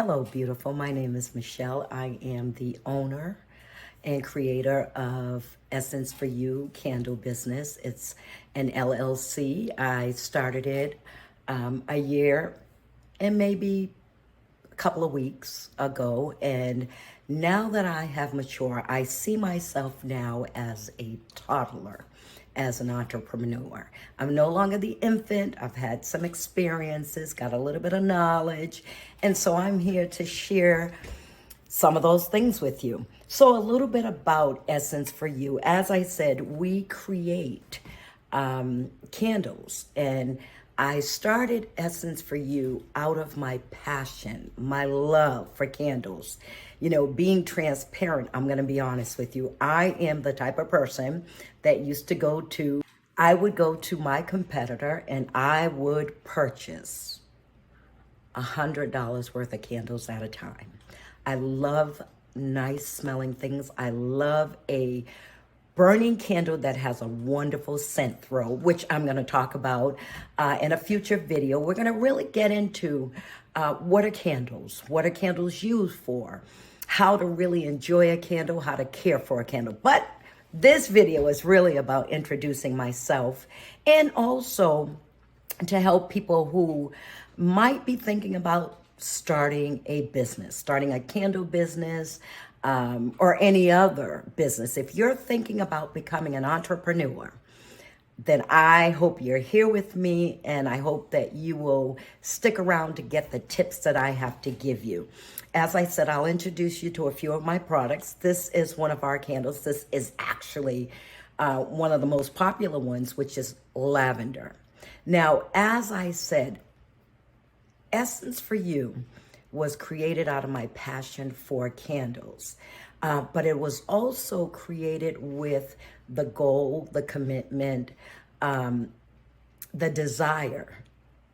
Hello, beautiful. My name is Michelle. I am the owner and creator of Essence for You Candle Business. It's an LLC. I started it a year and maybe a couple of weeks ago. And now that I have matured, I see myself now as a toddler, as an entrepreneur. I'm no longer the infant. I've had some experiences, got a little bit of knowledge. And so I'm here to share some of those things with you. So, a little bit about Essence for You. As I said, we create candles, and I started Essence for You out of my passion, my love for candles. You know, being transparent, I'm going to be honest with you. I am the type of person that used to I would go to my competitor and I would purchase $100 worth of candles at a time. I love nice smelling things. I love a burning candle that has a wonderful scent throw, which I'm going to talk about in a future video. We're going to really get into what are candles used for, how to really enjoy a candle, how to care for a candle. But this video is really about introducing myself and also to help people who might be thinking about starting a business, starting a candle business, or any other business. If you're thinking about becoming an entrepreneur, then I hope you're here with me, and I hope that you will stick around to get the tips that I have to give you. As I said, I'll introduce you to a few of my products. This is one of our candles. This is actually one of the most popular ones, which is lavender. Now, as I said, Essence for You was created out of my passion for candles, but it was also created with the goal, the commitment, the desire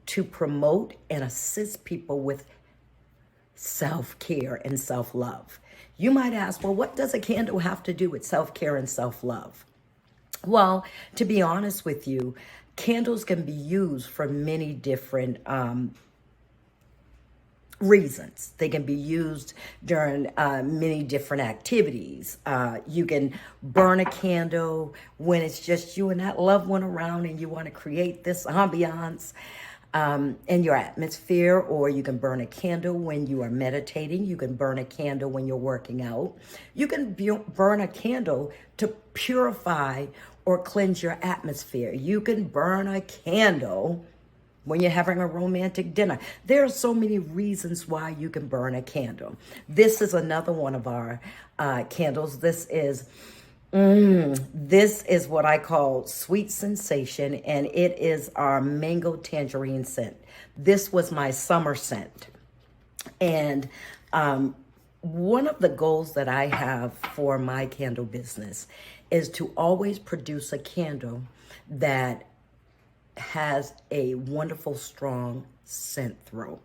to promote and assist people with self-care and self-love. You might ask, well, what does a candle have to do with self-care and self-love? Well, to be honest with you, candles can be used for many different reasons. They can be used during many different activities. You can burn a candle when it's just you and that loved one around and you want to create this ambiance in your atmosphere, or you can burn a candle when you are meditating. You can burn a candle when you're working out. You can burn a candle to purify or cleanse your atmosphere. You can burn a candle when you're having a romantic dinner. There are so many reasons why you can burn a candle. This is another one of our candles. This is what I call Sweet Sensation, and it is our mango tangerine scent. This was my summer scent. And one of the goals that I have for my candle business is to always produce a candle that has a wonderful, strong scent throw.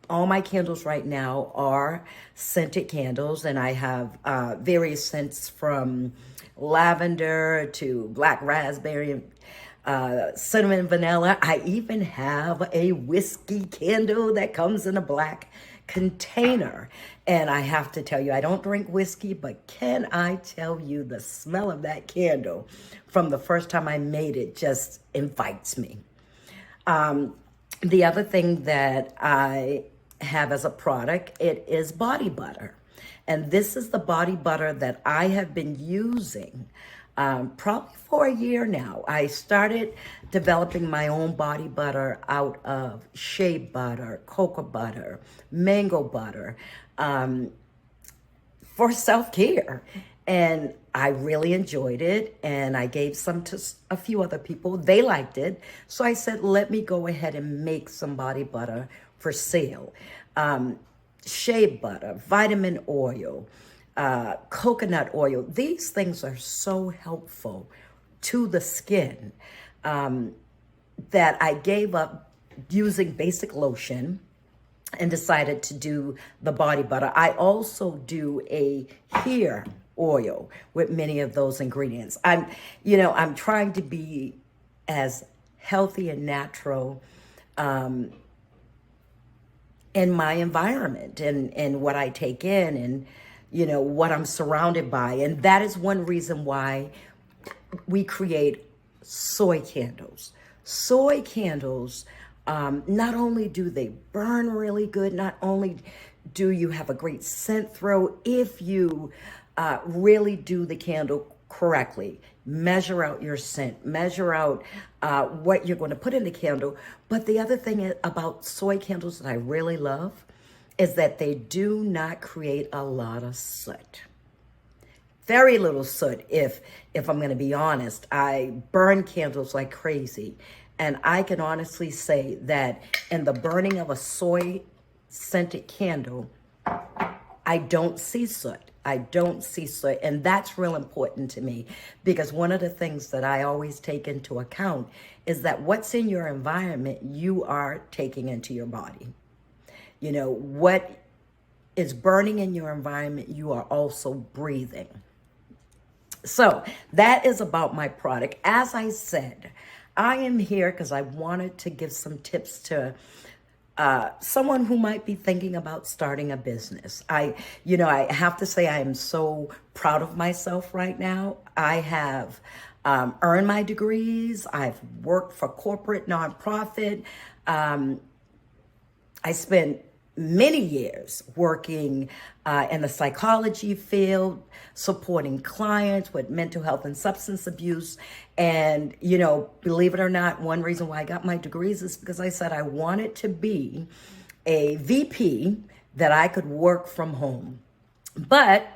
All my candles right now are scented candles, and I have various scents from lavender to black raspberry, cinnamon, vanilla. I even have a whiskey candle that comes in a black container. And I have to tell you, I don't drink whiskey, but can I tell you, the smell of that candle from the first time I made it just invites me. The other thing that I have as a product, it is body butter. And this is the body butter that I have been using probably for a year now. I started developing my own body butter out of shea butter, cocoa butter, mango butter, for self-care. And I really enjoyed it, and I gave some to a few other people. They liked it. So I said, let me go ahead and make some body butter for sale. Shea butter, vitamin oil, coconut oil. These things are so helpful to the skin that I gave up using basic lotion and decided to do the body butter. I also do a hair oil with many of those ingredients. I'm trying to be as healthy and natural in my environment and what I take in and, what I'm surrounded by. And that is one reason why we create soy candles. Soy candles, not only do they burn really good, not only do you have a great scent throw if you really do the candle correctly. Measure out your scent, measure out what you're going to put in the candle. But the other thing about soy candles that I really love is that they do not create a lot of soot. Very little soot, if I'm going to be honest. I burn candles like crazy. And I can honestly say that in the burning of a soy scented candle, I don't see soot. I don't see soot. And that's real important to me, because one of the things that I always take into account is that what's in your environment, you are taking into your body. What is burning in your environment, you are also breathing. So that is about my product. As I said, I am here because I wanted to give some tips to someone who might be thinking about starting a business. I have to say I am so proud of myself right now. I have earned my degrees. I've worked for corporate, nonprofit. I spent many years working in the psychology field, supporting clients with mental health and substance abuse. And, believe it or not, one reason why I got my degrees is because I said I wanted to be a VP that I could work from home. But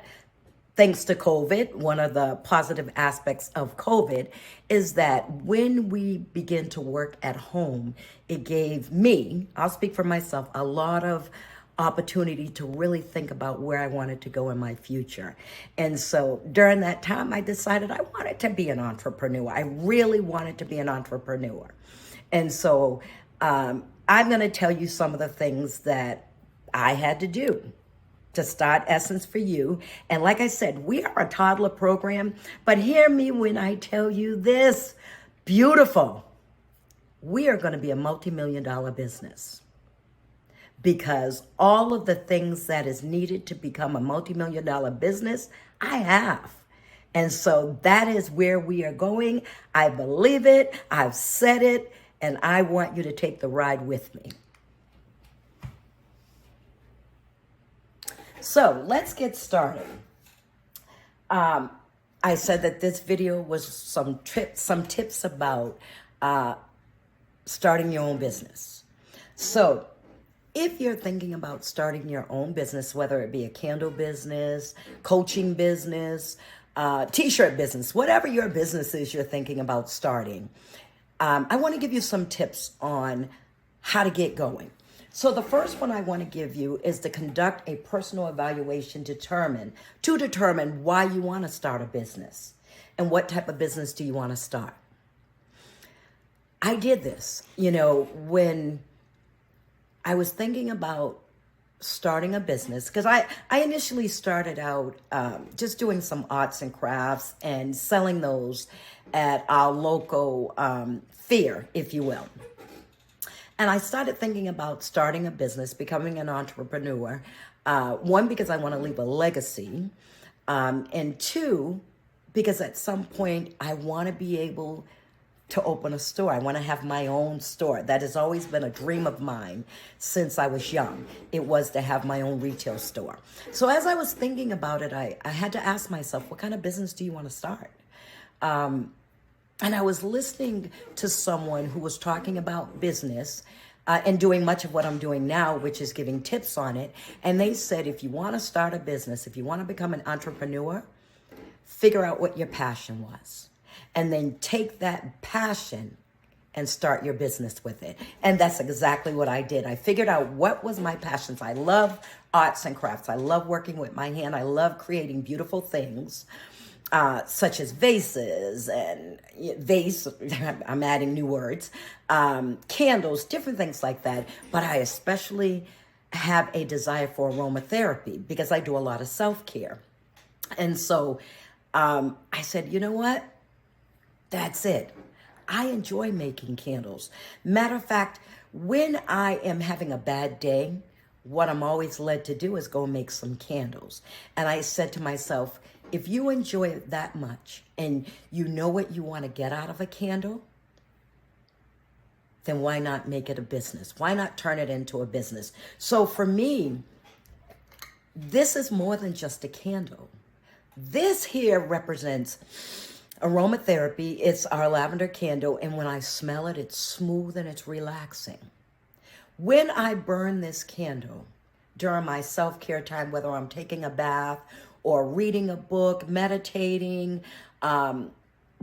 thanks to COVID, one of the positive aspects of COVID is that when we begin to work at home, it gave me, I'll speak for myself, a lot of opportunity to really think about where I wanted to go in my future. And so during that time, I decided I wanted to be an entrepreneur. I really wanted to be an entrepreneur. And so I'm going to tell you some of the things that I had to do to start Essence for You. And like I said, we are a toddler program, but hear me when I tell you this, beautiful. We are going to be a multi-million-dollar business, because all of the things that is needed to become a multi-million-dollar business, I have. And so that is where we are going. I believe it. I've said it. And I want you to take the ride with me. So let's get started. I said that this video was some tips about starting your own business. So if you're thinking about starting your own business, whether it be a candle business, coaching business, t-shirt business, whatever your business is you're thinking about starting, I want to give you some tips on how to get going. So the first one I want to give you is to conduct a personal evaluation to determine why you want to start a business and what type of business do you want to start. I did this, when I was thinking about starting a business, because I initially started out just doing some arts and crafts and selling those at our local fair, if you will. And I started thinking about starting a business, becoming an entrepreneur. One, because I want to leave a legacy. And two, because at some point I want to be able to open a store. I want to have my own store. That has always been a dream of mine since I was young. It was to have my own retail store. So as I was thinking about it, I had to ask myself, what kind of business do you want to start? And I was listening to someone who was talking about business and doing much of what I'm doing now, which is giving tips on it. And they said, if you want to start a business, if you want to become an entrepreneur, figure out what your passion was. And then take that passion and start your business with it. And that's exactly what I did. I figured out what was my passions. I love arts and crafts. I love working with my hand. I love creating beautiful things. Such as vases and I'm adding new words, candles, different things like that. But I especially have a desire for aromatherapy because I do a lot of self-care. And so I said, you know what? That's it. I enjoy making candles. Matter of fact, when I am having a bad day, what I'm always led to do is go make some candles. And I said to myself, if you enjoy it that much and you know what you want to get out of a candle, then why not make it a business? Why not turn it into a business? So for me, this is more than just a candle. This here represents aromatherapy. It's our lavender candle, and when I smell it, it's smooth and it's relaxing. When I burn this candle during my self-care time, whether I'm taking a bath or reading a book, meditating,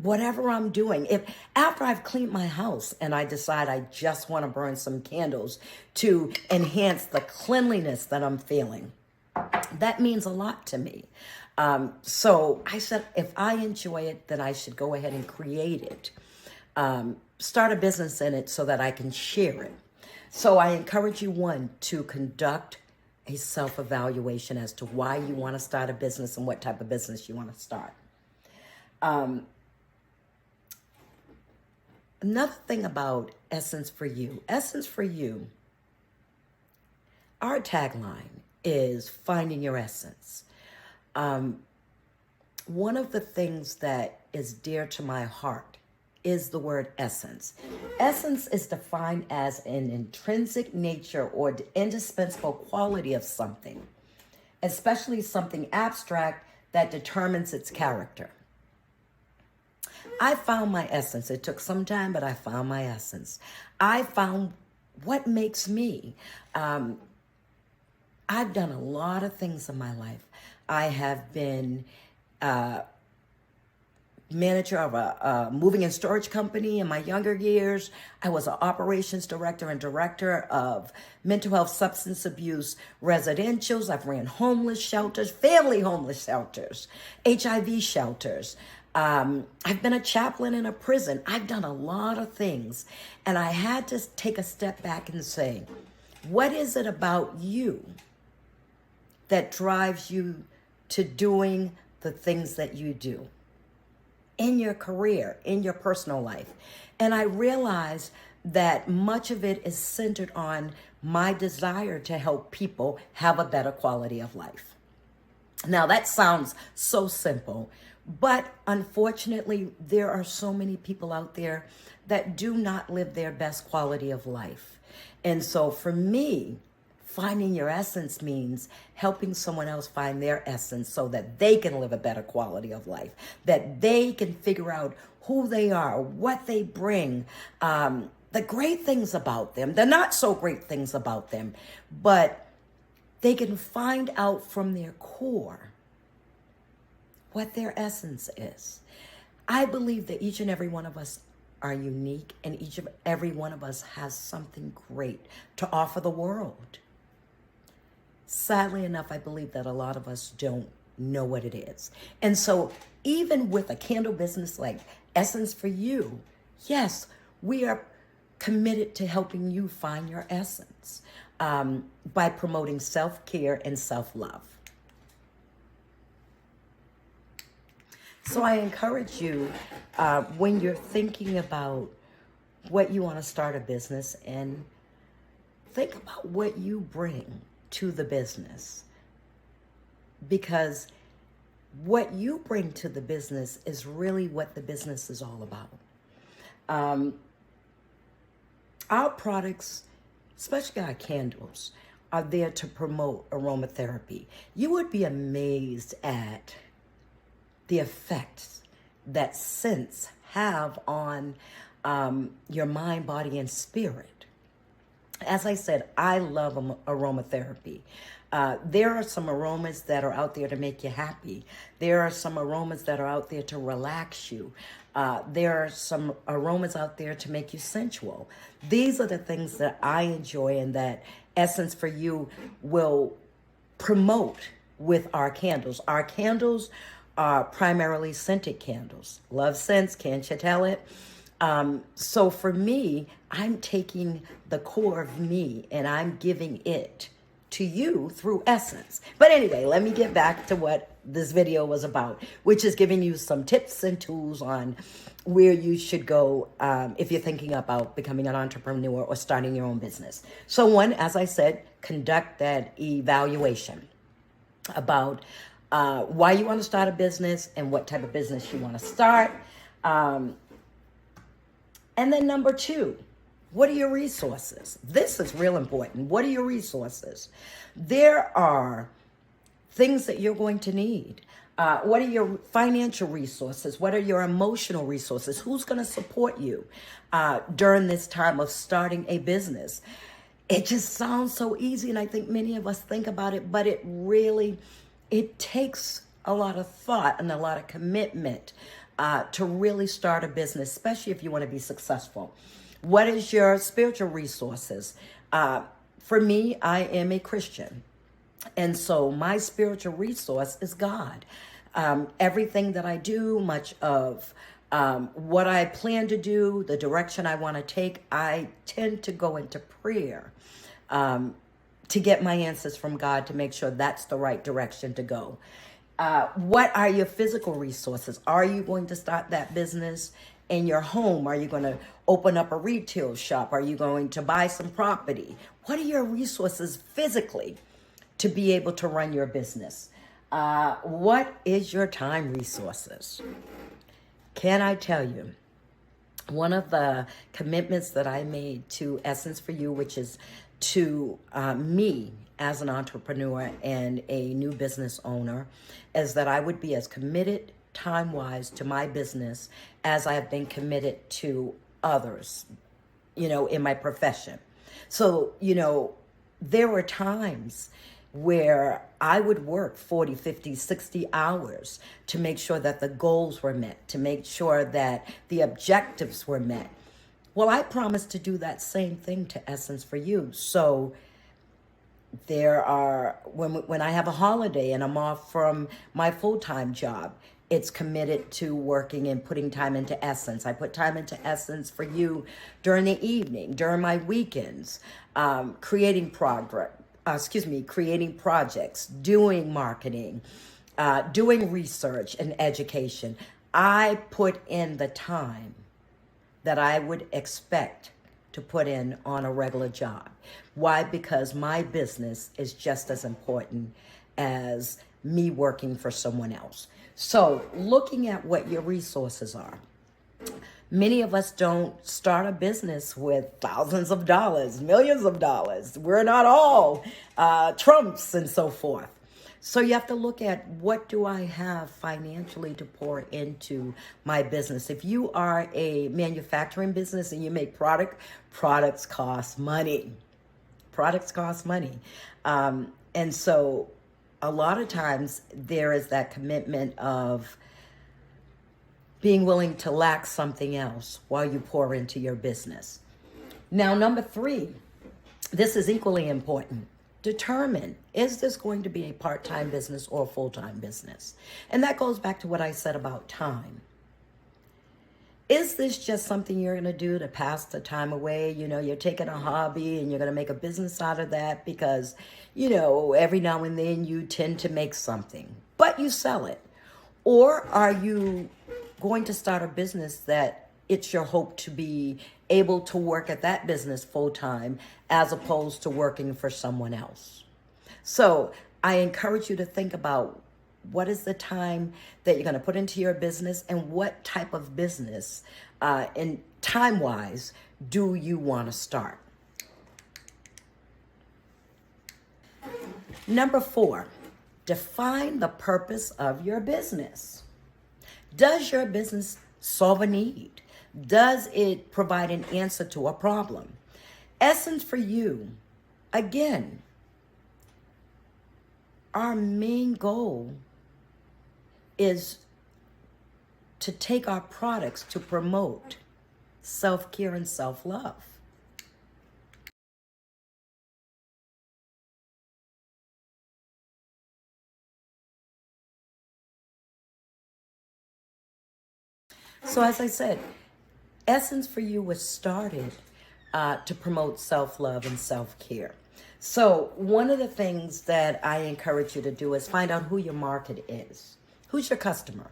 whatever I'm doing, if after I've cleaned my house and I decide I just want to burn some candles to enhance the cleanliness that I'm feeling, that means a lot to me. So I said, if I enjoy it, then I should go ahead and create it. Start a business in it so that I can share it. So I encourage you, one, to conduct a self-evaluation as to why you want to start a business and what type of business you want to start. Another thing about Essence for You. Essence for You, our tagline is finding your essence. One of the things that is dear to my heart is the word essence. Essence is defined as an intrinsic nature or the indispensable quality of something, especially something abstract that determines its character. I found my essence. It took some time, but I found my essence. I found what makes me. I've done a lot of things in my life. I have been manager of a moving and storage company in my younger years. I was an operations director and director of mental health, substance abuse residentials. I've ran homeless shelters, family homeless shelters, HIV shelters. I've been a chaplain in a prison. I've done a lot of things. And I had to take a step back and say, what is it about you that drives you to doing the things that you do in your career, in your personal life? And I realized that much of it is centered on my desire to help people have a better quality of life. Now, that sounds so simple, but unfortunately, there are so many people out there that do not live their best quality of life. And so for me, finding your essence means helping someone else find their essence so that they can live a better quality of life, that they can figure out who they are, what they bring, the great things about them, the not so great things about them, but they can find out from their core what their essence is. I believe that each and every one of us are unique, and each and every one of us has something great to offer the world. Sadly enough, I believe that a lot of us don't know what it is. And so even with a candle business like Essence for You, yes, we are committed to helping you find your essence by promoting self-care and self-love. So I encourage you, when you're thinking about what you want to start a business, and think about what you bring to the business. Because what you bring to the business is really what the business is all about. Our products, especially our candles, are there to promote aromatherapy. You would be amazed at the effects that scents have on your mind, body, and spirit. As I said, I love aromatherapy. There are some aromas that are out there to make you happy. There are some aromas that are out there to relax you. There are some aromas out there to make you sensual. These are the things that I enjoy and that Essence for You will promote with our candles. Our candles are primarily scented candles. Love scents, can't you tell it? So for me, I'm taking the core of me and I'm giving it to you through Essence. But anyway, let me get back to what this video was about, which is giving you some tips and tools on where you should go if you're thinking about becoming an entrepreneur or starting your own business. So one, as I said, conduct that evaluation about why you want to start a business and what type of business you want to start. And then number two, what are your resources? This is real important. What are your resources? There are things that you're going to need. What are your financial resources? What are your emotional resources? Who's going to support you during this time of starting a business? It just sounds so easy, and I think many of us think about it, but it takes a lot of thought and a lot of commitment to really start a business, especially if you want to be successful. What is your spiritual resources? For me, I am a Christian. And so my spiritual resource is God. Everything that I do, much of what I plan to do, the direction I want to take, I tend to go into prayer to get my answers from God to make sure that's the right direction to go. What are your physical resources? Are you going to start that business in your home? Are you going to open up a retail shop? Are you going to buy some property? What are your resources physically to be able to run your business? What is your time resources? Can I tell you, one of the commitments that I made to Essence for You, which is to me as an entrepreneur and a new business owner, is that I would be as committed time-wise to my business as I have been committed to others, in my profession. So, there were times where I would work 40, 50, 60 hours to make sure that the goals were met, to make sure that the objectives were met. Well, I promised to do that same thing to Essence for You. So there are, when I have a holiday and I'm off from my full-time job, it's committed to working and putting time into Essence. I put time into Essence for You during the evening, during my weekends, creating projects, doing marketing, doing research and education. I put in the time that I would expect to put in on a regular job. Why? Because my business is just as important as me working for someone else. So looking at what your resources are. Many of us don't start a business with thousands of dollars, millions of dollars. We're not all Trumps and so forth. So you have to look at, what do I have financially to pour into my business? If you are a manufacturing business and you make products cost money. Products cost money. And so a lot of times there is that commitment of being willing to lack something else while you pour into your business. Now, number three, this is equally important. Determine, is this going to be a part-time business or a full-time business? And that goes back to what I said about time. Is this just something you're going to do to pass the time away? You're taking a hobby and you're going to make a business out of that because, every now and then you tend to make something, but you sell it. Or are you going to start a business that it's your hope to be able to work at that business full-time as opposed to working for someone else? So I encourage you to think about, what is the time that you're going to put into your business, and what type of business and time-wise do you want to start? Number 4, define the purpose of your business. Does your business solve a need? Does it provide an answer to a problem? Essence for You, again, our main goal is to take our products to promote self-care and self-love. So as I said, Essence for You was started to promote self-love and self-care. So one of the things that I encourage you to do is find out who your market is. Who's your customer?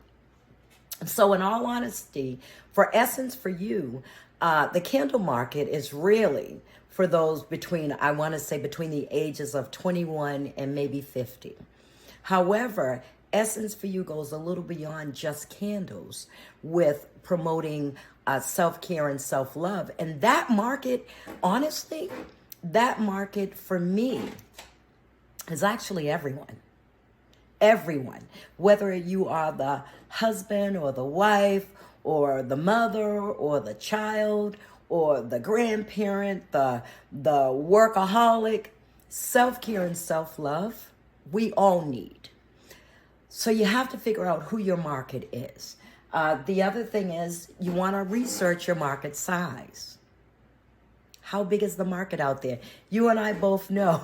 So in all honesty, for Essence for You, the candle market is really for those between, I want to say between the ages of 21 and maybe 50. However, Essence for You goes a little beyond just candles with promoting self-care and self-love. And that market, honestly, that market for me is actually everyone. Everyone, whether you are the husband or the wife or the mother or the child or the grandparent, the workaholic, self-care and self-love, we all need. So you have to figure out who your market is. The other thing is you want to research your market size. How big is the market out there? You and I both know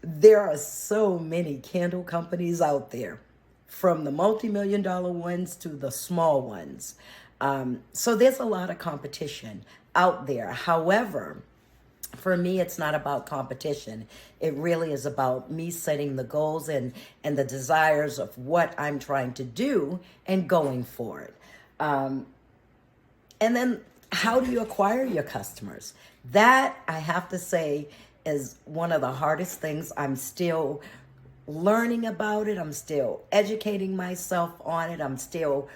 there are so many candle companies out there, from the multi-million-dollar ones to the small ones. So there's a lot of competition out there. However, for me, it's not about competition. It really is about me setting the goals and the desires of what I'm trying to do and going for it. And then how do you acquire your customers? That, I have to say, is one of the hardest things. I'm still learning about it. I'm still educating myself on it. I'm still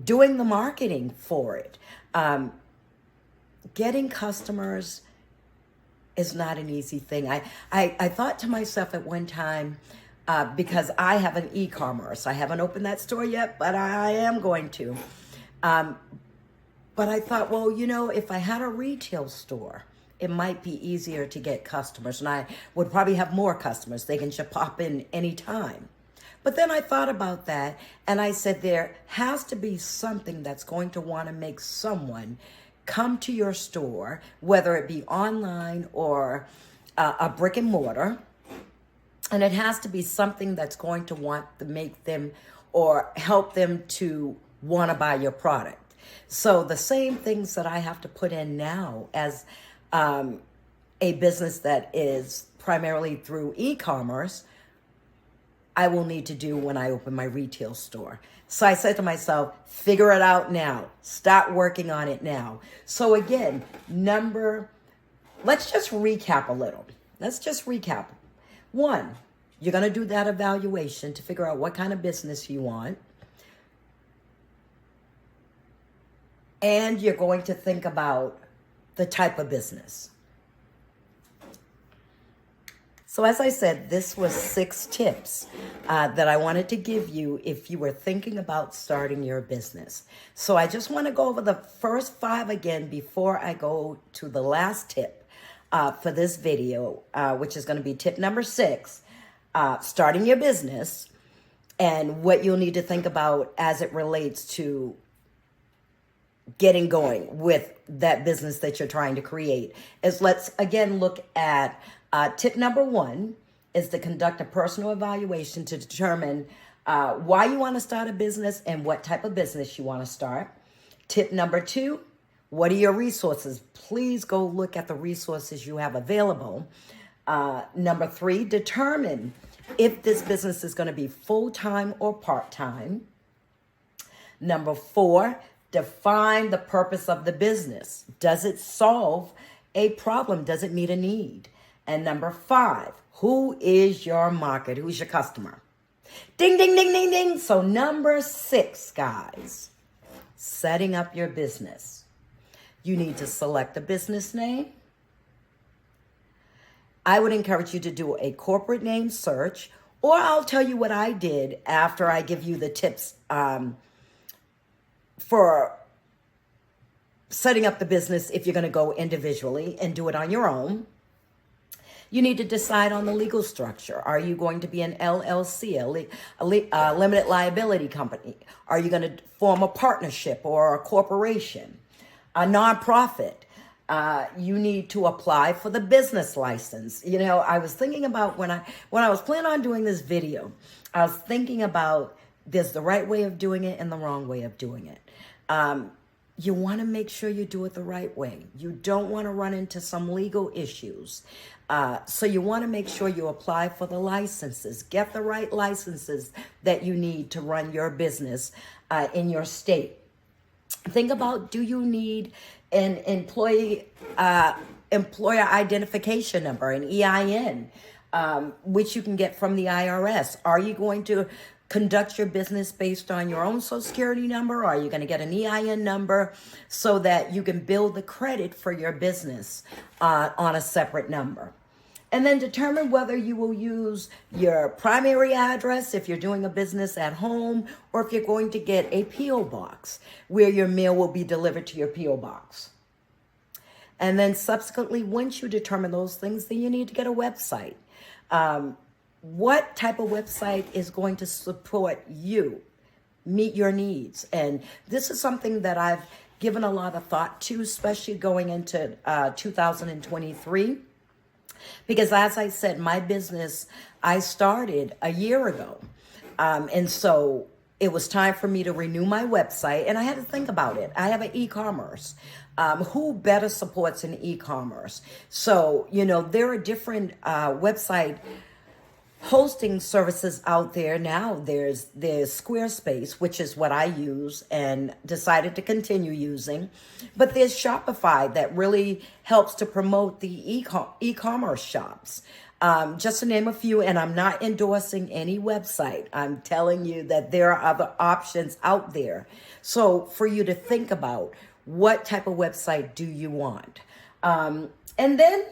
doing the marketing for it. Getting customers is not an easy thing. I thought to myself at one time, because I have an e-commerce. I haven't opened that store yet, but I am going to. But I thought, well, you know, if I had a retail store, it might be easier to get customers, and I would probably have more customers. They can just pop in anytime. But then I thought about that, and I said there has to be something that's going to want to make someone come to your store, whether it be online or a brick and mortar, and it has to be something that's going to want to make them or help them to want to buy your product. So the same things that I have to put in now as a business that is primarily through e-commerce, I will need to do when I open my retail store. So I said to myself, figure it out now. Start working on it now. So again, let's just recap a little. Let's just recap. 1, you're going to do that evaluation to figure out what kind of business you want. And you're going to think about the type of business. So as I said, this was 6 tips that I wanted to give you if you were thinking about starting your business. So I just want to go over the first 5 again before I go to the last tip for this video, which is going to be tip number 6, starting your business and what you'll need to think about as it relates to getting going with that business that you're trying to create. Is let's again look at tip number 1 is to conduct a personal evaluation to determine why you want to start a business and what type of business you want to start. Tip number 2, what are your resources? Please go look at the resources you have available. Number 3, determine if this business is going to be full-time or part-time. Number 4, define the purpose of the business. Does it solve a problem? Does it meet a need? And number 5, who is your market? Who's your customer? Ding, ding, ding, ding, ding. So number 6, guys, setting up your business. You need to select a business name. I would encourage you to do a corporate name search, or I'll tell you what I did after I give you the tips for setting up the business if you're going to go individually and do it on your own. You need to decide on the legal structure. Are you going to be an LLC, a limited liability company? Are you going to form a partnership or a corporation, a nonprofit? You need to apply for the business license. You know, I was thinking about when I was planning on doing this video, I was thinking about there's the right way of doing it and the wrong way of doing it. you want to make sure you do it the right way. You don't want to run into some legal issues. So you want to make sure you apply for the licenses. Get the right licenses that you need to run your business in your state. Think about, do you need an employer identification number, an EIN, which you can get from the IRS? Are you going to conduct your business based on your own Social Security number? Or are you going to get an EIN number so that you can build the credit for your business on a separate number? And then determine whether you will use your primary address if you're doing a business at home, or if you're going to get a P.O. box where your mail will be delivered to your P.O. box. And then subsequently, once you determine those things, then you need to get a website. What type of website is going to support you, meet your needs? And this is something that I've given a lot of thought to, especially going into 2023. Because as I said, my business, I started a year ago. And so it was time for me to renew my website, and I had to think about it. I have an e-commerce. Who better supports an e-commerce? So, there are different website hosting services out there now. There's Squarespace, which is what I use and decided to continue using. But there's Shopify that really helps to promote the e-commerce shops. Just to name a few, and I'm not endorsing any website. I'm telling you that there are other options out there. So for you to think about, what type of website do you want? And then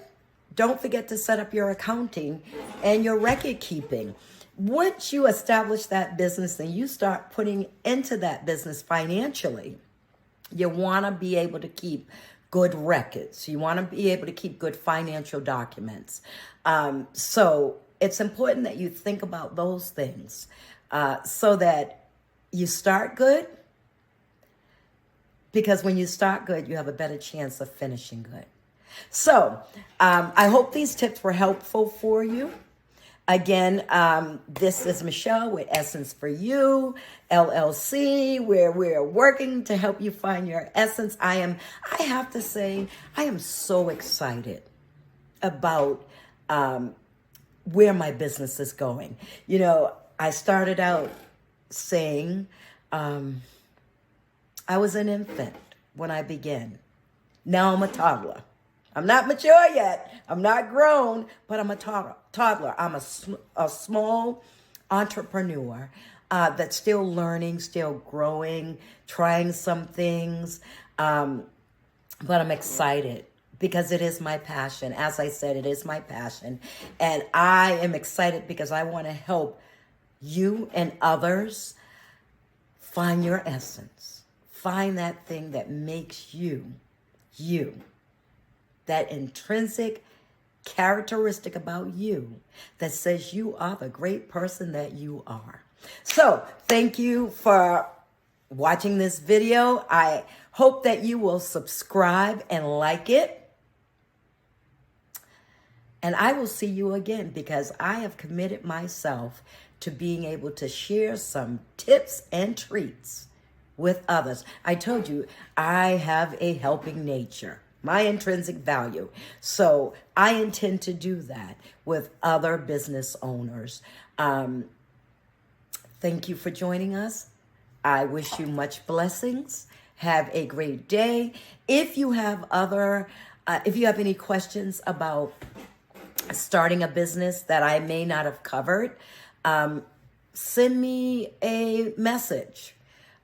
don't forget to set up your accounting and your record keeping. Once you establish that business and you start putting into that business financially, you want to be able to keep good records. You want to be able to keep good financial documents. So it's important that you think about those things so that you start good. Because when you start good, you have a better chance of finishing good. So I hope these tips were helpful for you. Again, this is Michelle with Essence for You, LLC, where we're working to help you find your essence. I have to say, I am so excited about where my business is going. I started out saying I was an infant when I began. Now I'm a toddler. I'm not mature yet. I'm not grown, but I'm a toddler. I'm a small entrepreneur that's still learning, still growing, trying some things. But I'm excited because it is my passion. As I said, it is my passion. And I am excited because I want to help you and others find your essence. Find that thing that makes you, you. That intrinsic characteristic about you that says you are the great person that you are. So thank you for watching this video. I hope that you will subscribe and like it. And I will see you again because I have committed myself to being able to share some tips and treats with others. I told you I have a helping nature. My intrinsic value. So I intend to do that with other business owners. Thank you for joining us. I wish you much blessings. Have a great day. If you have any questions about starting a business that I may not have covered, send me a message.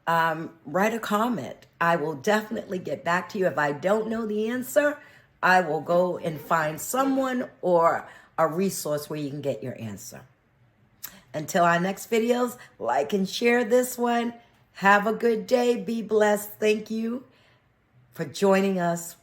Write a comment. I will definitely get back to you. If I don't know the answer, I will go and find someone or a resource where you can get your answer. Until our next videos, like and share this one. Have a good day. Be blessed. Thank you for joining us